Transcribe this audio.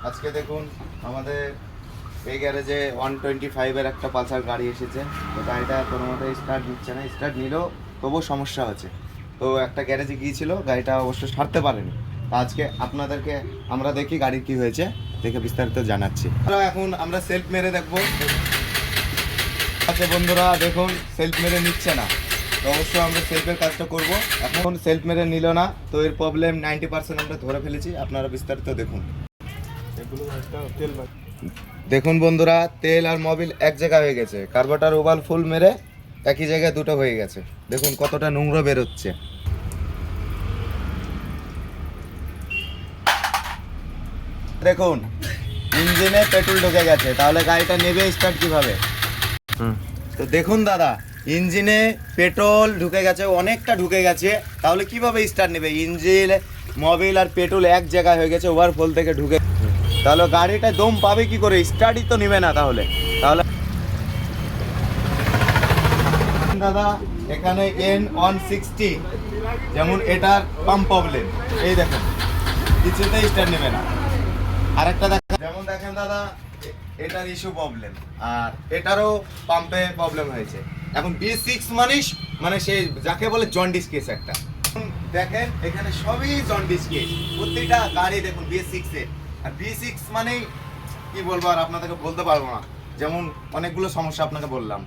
আজকে দেখুন আমাদের এই গ্যারেজে 125-এর একটা পালসার গাড়ি এসেছে। তো গাড়িটা কোনো মতে স্টার্ট নিচ্ছে না, স্টার্ট নিলেও তবুও সমস্যা হচ্ছে। তো একটা গ্যারেজে গিয়েছিল, গাড়িটা অবশ্য সারতে পারেনি। তো আজকে আপনাদেরকে আমরা দেখি গাড়ির কি হয়েছে, দেখে বিস্তারিত জানাচ্ছি। এখন আমরা সেলফ মেরে দেখবো। আচ্ছা বন্ধুরা, দেখুন সেলফ মেরে নিচ্ছে না, তো অবশ্যই আমরা সেলফের কাজটা করব। এখন সেলফ মেরে নিল না, তো এর প্রবলেম 90% আমরা ধরে ফেলেছি। আপনারা বিস্তারিত দেখুন। দেখুন বন্ধুরা, তেল আর মোবিল এক জায়গায় হয়ে গেছে, কার্বোরেটর ওভাল ফুল মেরে একই জায়গায় দুটো হয়ে গেছে। দেখুন কতটা নোংরা বেরোচ্ছে। দেখুন ইঞ্জিনে পেট্রোল ঢুকে গেছে, তাহলে গাড়িটা নেবে স্টার্ট কিভাবে? তো দেখুন দাদা, ইঞ্জিনে পেট্রোল ঢুকে গেছে, অনেকটা ঢুকে গেছে, তাহলে কিভাবে স্টার্ট নেবে? ইঞ্জিন, মোবিল আর পেট্রোল এক জায়গায় হয়ে গেছে, ওভারফুল থেকে ঢুকে, তাহলে গাড়িটা দম পাবে কি করে? স্টার্টই তো নেবে না। তাহলে দাদা এখানে N160 যেমন এটার পাম্প প্রবলেম, এই দেখুন কিছুতেই স্টার্ট নেবে না। আরেকটা দেখেন, যেমন দেখেন দাদা এটার ইস্যু প্রবলেম, আর এটারও পাম্পে প্রবলেম হয়েছে। এখন B6 মানে সেই যাকে বলে জন্ডিস কেস একটা। দেখেন এখানে সবই জন্ডিস কেস, প্রতিটা গাড়ি দেখুন B6 এ। আর B6 মানেই কি বলবো, আর আপনাদেরকে বলতে পারবো না। যেমন অনেকগুলো সমস্যা আপনাকে বললাম।